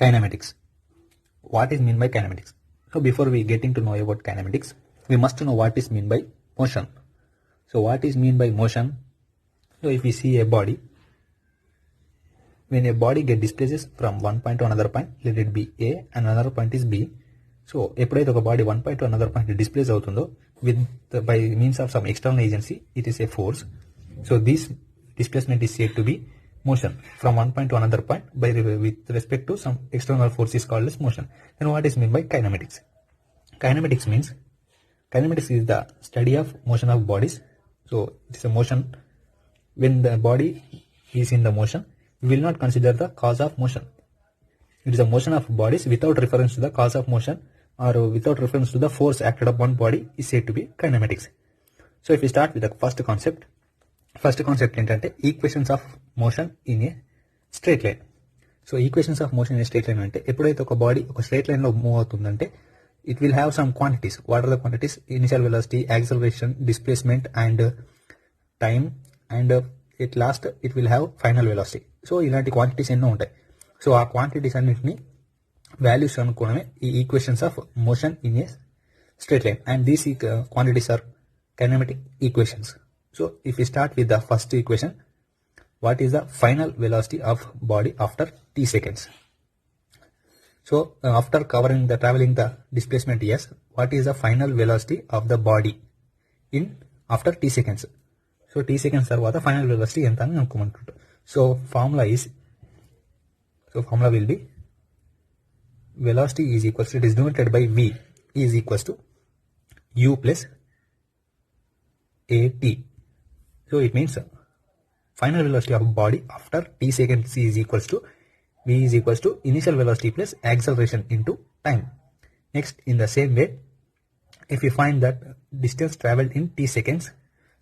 Kinematics. What is meant by kinematics? So before we getting to know about kinematics, we must know what is meant by motion. So what is meant by motion? So if we see a body, when a body get displaces from one point to another point, let it be A and another point is B. So ఎప్పుడైతే ఒక body one point to another point displace అవుతుందో by means of some external agency, it is a force. So this displacement is said to be motion from one point to another point with respect to some external force is called as motion. Then what is meant by kinematics? Kinematics is the study of motion of bodies. So it is a motion. When the body is in the motion, we will not consider the cause of motion. It is a motion of bodies without reference to the cause of motion or without reference to the force acted upon body is said to be kinematics. So if we start with the first concept ఏంటంటే equations of motion in a straight line. So equations of motion in a straight line అంటే ఎప్పుడైతే ఒక body ఒక straight line లో move అవుతుందంటే it will have some quantities. What are the quantities? Initial velocity, acceleration, displacement and time, and it last it will have final velocity. So ఇలాంటి quantities ఎన్నో ఉంటాయి. So ఆ క్వాంటిటీస్ అన్నింటినీ values అనుకోవడమే ఈ equations of motion in a straight line, and these quantities are kinematic equations. So if we start with the first equation, what is the final velocity of body after t seconds? So after covering the traveling the displacement s, what is the final velocity of the body in after t seconds? So t seconds తర్వాత final velocity ఎంత అని అనుకోమంటుంటారు. So formula will be velocity is equals to, it is denoted by v is equals to u plus at. So it means final velocity of body after t seconds is equals to v is equals to initial velocity plus acceleration into time. Next, in the same way, if you find that distance traveled in t seconds,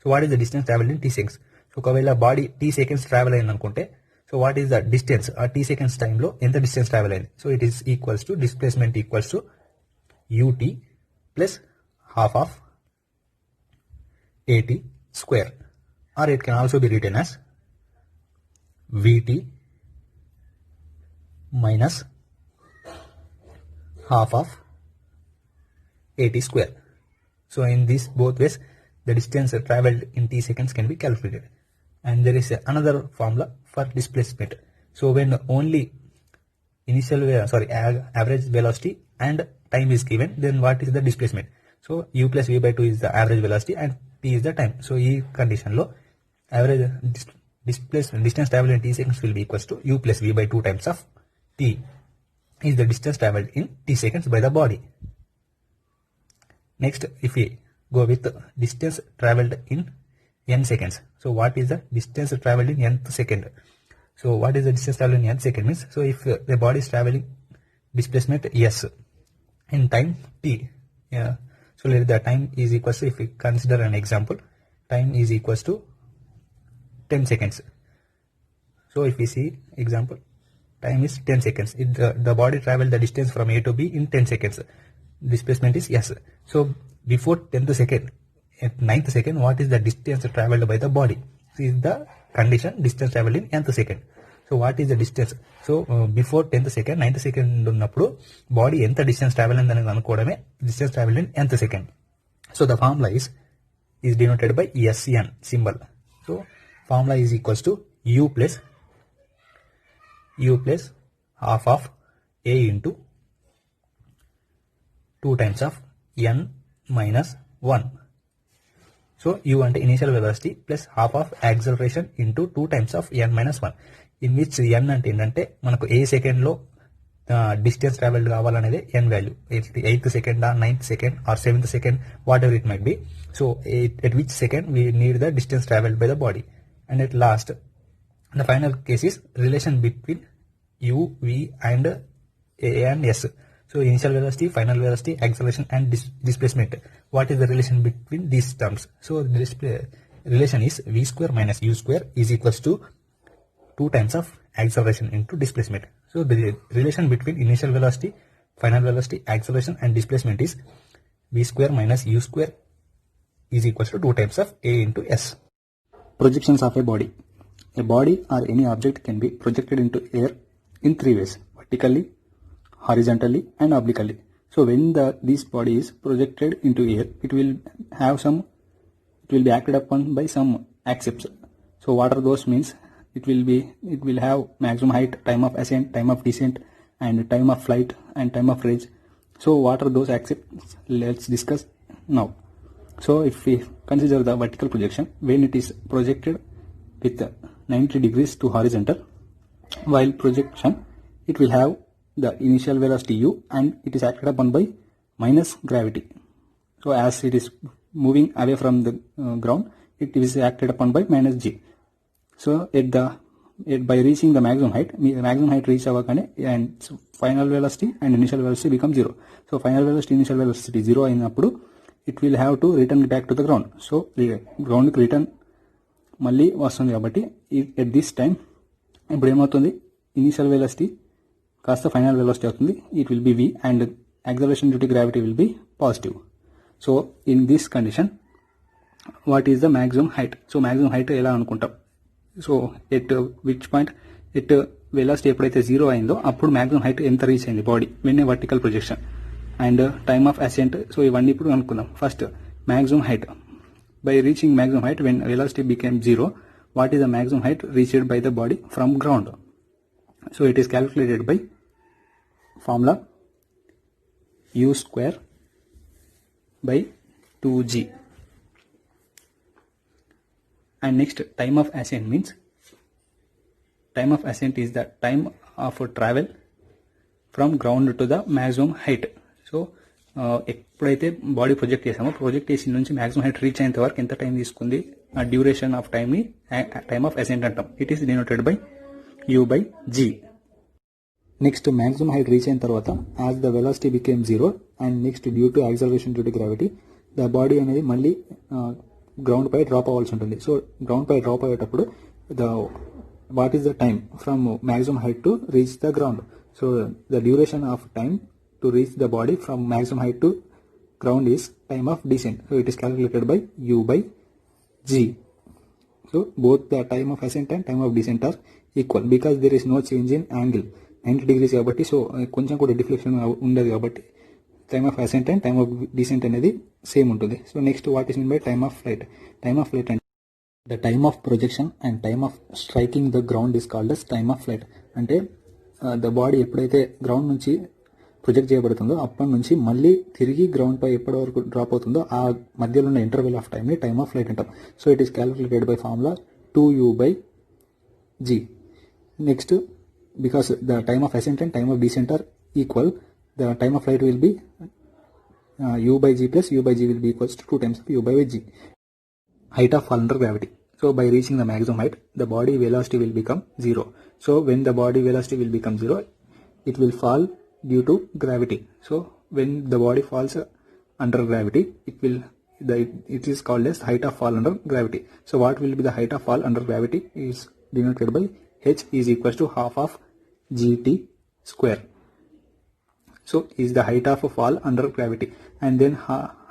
so what is the distance traveled in t seconds? So ఒకవేళ body t seconds travel అయింది అనుకుంటే, so what is the distance ఆ t seconds time లో ఎంత distance travel అయింది? So it is equals to displacement equals to ut plus half of at square, or it can also be written as vt minus half of at square. So in these both ways, the distance traveled in t seconds can be calculated. And there is another formula for displacement. So when only average velocity and time is given, then what is the displacement? So u plus v by 2 is the average velocity and t is the time. So ఈ condition లో average distance traveled in t seconds will be equals to u plus v by 2 times of t is the distance traveled in t seconds by the body. Next, if we go with distance traveled in n seconds. So what is the distance traveled in nth second? So what is the distance traveled in nth second means, so if the body is traveling displacement s in time t, so let the time is equals to, if we consider an example, time is equals to 10 seconds. So if we see example, time is 10 seconds. The body traveled the distance from a to b in 10 seconds. Displacement is s. So before 10th second, at 9th second, what is the distance traveled by the body? This is the condition, distance traveled in nth second. So what is the distance? So before 10th second, 9th second ఉన్నప్పుడు body ఎంత distance travel అయిందని అనుకోవడమే distance travel in nth second. So the formula is denoted by SN symbol. So formula is equals to u plus half of a into 2 times of n minus 1. So u అంటే initial velocity plus half of acceleration into 2 times of n minus 1, in which n అంటే ఏంటంటే మనకు ఏ second లో distance travelled కావాలనేది n value, 8th second, 9th second are 7th second, what ever it might be. So at which second we need the distance traveled by the body. And at last, the final case is relation between u, v and a and s. So initial velocity, final velocity, acceleration and displacement. What is the relation between these terms? So the relation is v square minus u square is equals to 2 times of acceleration into displacement. So the relation between initial velocity, final velocity, acceleration and displacement is v square minus u square is equals to 2 times of a into s. Projections of a body. A body or any object can be projected into air in 3 ways: vertically, horizontally and obliquely. So when this body is projected into air, it will be acted upon by some accepts. So what are those means? It will have maximum height, time of ascent, time of descent, and time of flight and time of range. So what are those accepts? Let's discuss now. So if we consider the vertical projection, when it is projected with 90 degrees to horizontal, while projection, it will have the initial velocity u and it is acted upon by minus gravity. So as it is moving away from the ground, it is acted upon by minus g. So by reaching the maximum height reach and so final velocity and initial velocity become 0. So final velocity, initial velocity 0 అయినప్పుడు it will have to return back to the ground. So ground కి return మళ్ళీ వస్తుంది కాబట్టి at this time ఇప్పుడు ఏమవుతుంది, initial velocity కాస్త final velocity అవుతుంది. It will be v and acceleration due to gravity will be positive. So in this condition what is the maximum height? So maximum height ఎలా అనుకుంటాం? So at which point at velocity ఎప్పుడైతే 0 అయిందో అప్పుడు maximum height ఎంత reach అయింది body when a vertical projection and time of ascent. So ఇవన్నీ ఇప్పుడు అనుకుందాం. First maximum height. By reaching maximum height when velocity became 0, what is the maximum height reached by the body from ground? So it is calculated by formula u square by 2g. And next, time of ascent means time of ascent is the time of travel from ground to the maximum height. So ఎప్పుడైతే body project చేసామో project చేసిన నుంచి maximum height reach అయ్యేంత వరకు ఎంత time తీసుకుంది, ఆ duration of time ని టైమ్ ఆఫ్ అసెంట్ అంటాం. It is denoted by u by g. Next maximum height reach అయిన తర్వాత as the velocity became 0 and next due to acceleration due to gravity the body అనేది మళ్ళీ ground పై drop అవ్వాల్సి ఉంటుంది. So ground పై drop అయ్యేటప్పుడు what is the time from maximum height to reach the ground? So the duration of time to reach the body from maximum height to ground is time of descent. So it is calculated by u by g. So both the time of ascent and time of descent are equal because there is no change in angle. 90 degrees కాబట్టి so కొంచెం కూడా deflection ఉండదు కాబట్టి time of ascent and time of descent అనేది same ఉంటుంది. So next what is mean by time of flight? Time of flight అంటే the time of projection and time of striking the ground is called as time of flight. అంటే the body ఎప్పుడైతే ground నుంచి project చేయబడుతుందో అప్పటి నుంచి మళ్ళీ తిరిగి ground పై ఎప్పటి వరకు డ్రాప్ అవుతుందో ఆ మధ్యలో ఉన్న ఇంటర్వెల్ ఆఫ్ టైమ్ని టైమ్ ఆఫ్ ఫ్లైట్ అంటాం. So it is calculated by formula 2u by g. Next because the time of ascent and time of descent are equal, the time of flight will be u by g plus u by g will be equals to 2 times of u by g. Height of fall under gravity. So by reaching the maximum height, the body velocity will become 0. So when the body velocity will become 0, it will fall due to gravity. So when the body falls under gravity, it is called as height of fall under gravity. So what will be the height of fall under gravity is denoted by h is equals to half of gt square. So is the height of a fall under gravity, and then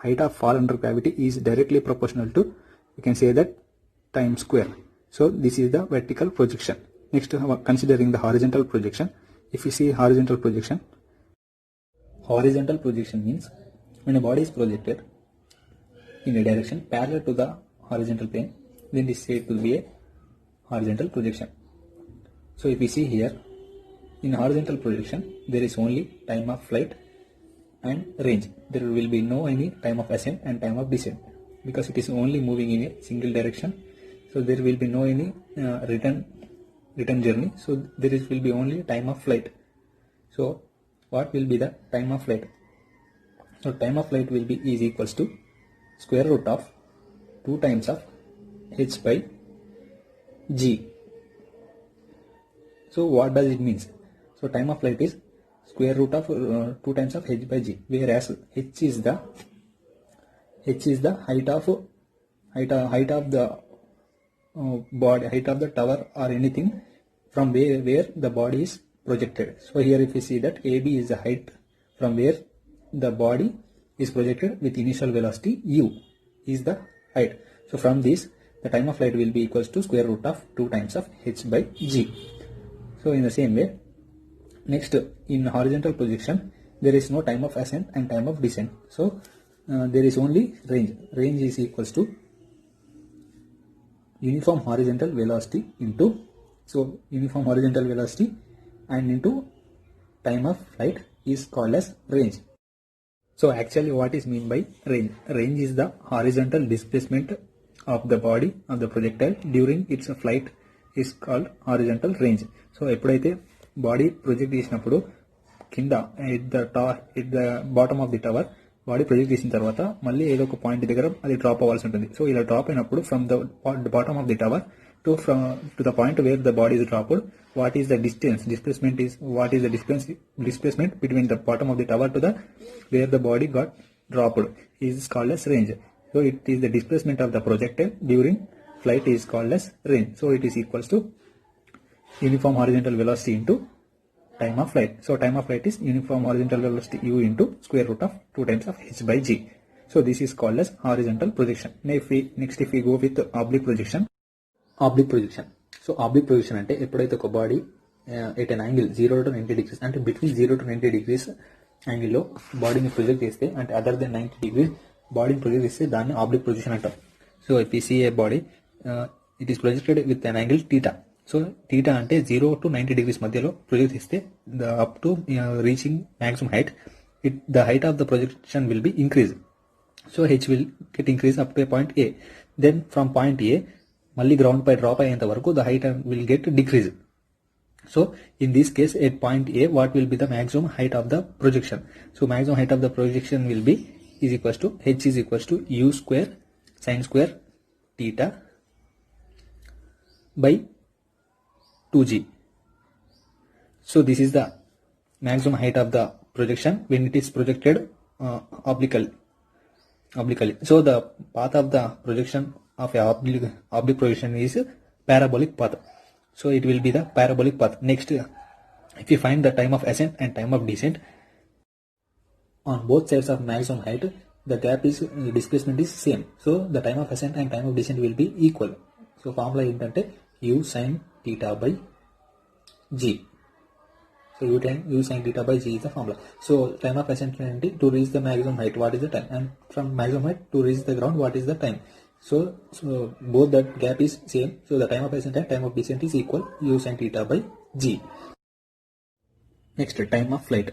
height of fall under gravity is directly proportional to, you can say that, time square. So this is the vertical projection. Next, considering the horizontal projection. If you see horizontal projection means when a body is projected in a direction parallel to the horizontal plane, then this is said to be a horizontal projection. So if we see here, in horizontal projection there is only time of flight and range. There will be no any time of ascent and time of descent because it is only moving in a single direction. So there will be no any return journey. So there will be only time of flight. So what will be the time of flight? So time of flight will be is equals to square root of 2 times of h by g. So what does it mean? So time of flight is square root of 2 times of h by g, whereas h is the height of the body, height of the tower or anything from where the body is projected. So here if you see that AB is the height from where the body is projected with initial velocity u is the height. So from this the time of flight will be equals to square root of 2 times of h by g. So in the same way, Next, in horizontal projection, there is no time of ascent and time of descent. So there is only range. Range is equals to uniform horizontal velocity into, so uniform horizontal velocity and into time of flight is called as range. So actually what is mean by range? Range is the horizontal displacement of the body of the projectile during its flight is called horizontal range. So ఎప్పుడైతే body project చేసినప్పుడు కింద at the bottom of the tower body project చేసిన తర్వాత మళ్ళీ ఏదో ఒక point దగ్గర అది డ్రాప్ అవ్వాల్సి ఉంటుంది. సో ఇలా డ్రాప్ అయినప్పుడు from the bottom of the tower to the point where the body is dropped, what is the distance? What is the displacement between the bottom of the tower to the where the body got dropped is called as range. So it is the displacement of the projectile during flight is called as range. So it is equals to uniform horizontal velocity into time of flight. So time of flight is uniform horizontal velocity u into square root of 2 times of h by g. So this is called as horizontal projection. Next if we go with oblique projection. Oblique projection. So oblique projection అంటే ఎప్పుడైతే ఒక body at an angle 0 to 90 degrees అంటే between 0 to 90 degrees యాంగిల్లో బాడీని project చేస్తే అంటే other than 90 degrees బాడీని project చేస్తే దాన్ని ఆబ్లిక్ ప్రొజెక్షన్ అంటాం. So if you see a body it is projected with an angle theta. So theta అంటే 0 to 90 degrees మధ్యలో ప్రొజెక్ట్ చేస్తే up to reaching maximum height the height of the projection will be increase. So h will get increase up to point A. Then from point A మళ్ళీ ground పై drop అయ్యేంత వరకు the height will get decrease. So in this case at point A what will be the maximum height of the projection? So maximum height of the projection will be is equals to h is equals to u square sine square theta by 2g. So this is the maximum height of the projection when it is projected obliquely. So the path of the projection of a oblique projection is parabolic path. So it will be the parabolic path. Next, if you find the time of ascent and time of descent on both sides of maximum height, the gap is displacement is same. So the time of ascent and time of descent will be equal. So formula ఏంటంటే u sin theta by g. So u sin theta by g is the formula. So time of ascent to reach the maximum height, what is the time? And from maximum height to reach the ground, what is the time? So both that gap is same. So the time of ascent and time of descent is equal u sin theta by g. Next, time of flight.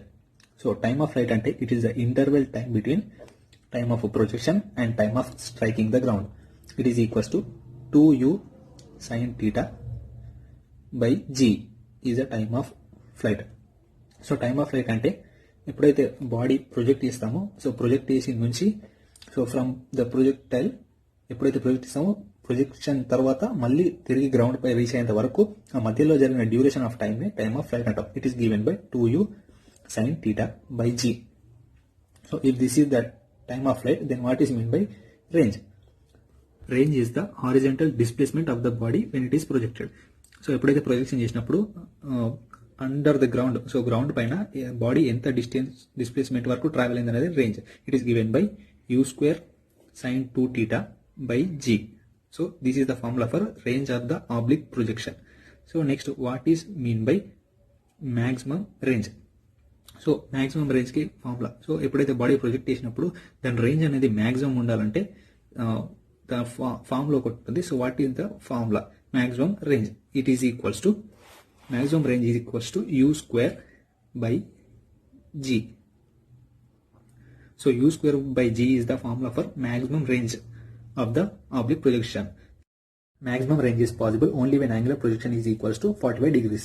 So time of flight ante it is the interval time between time of projection and time of striking the ground. It is equals to 2u sin theta by g is the time of flight. So time of flight అంటే ఎప్పుడైతే body project చేస్తామో so project చేసి నుంచి so from the projectile ఎప్పుడైతే project చేస్తామో projection తర్వాత మళ్ళీ తిరిగి గ్రౌండ్ పై రీచ్ అయ్యేంత వరకు ఆ మధ్యలో జరిగిన డ్యూరేషన్ ఆఫ్ టైమ్ ని టైమ్ ఆఫ్ ఫ్లైట్ అంటాం. It is given by 2u sin theta by g. So if this is the time of flight then what is mean by range? Range is the horizontal displacement of the body when it is projected. So ఎప్పుడైతే projection చేసినప్పుడు under the ground so ground పైన body ఎంత displacement వరకు travel అయింది అనేది range. It is given by you square sign 2 theta by g. So this is the formula for range of the oblique projection. So next what is mean by maximum range? So maximum range కి formula. So ఎప్పుడైతే body project చేసినప్పుడు దాని range అనేది maximum ఉండాలంటే formula ఒకటి ఉంటుంది. So what is the formula? Maximum range it is equals to maximum range is equals to u square by g. So u square by g is the formula for maximum range of the oblique projection. Maximum range is possible only when angular projection is equals to 45 degrees.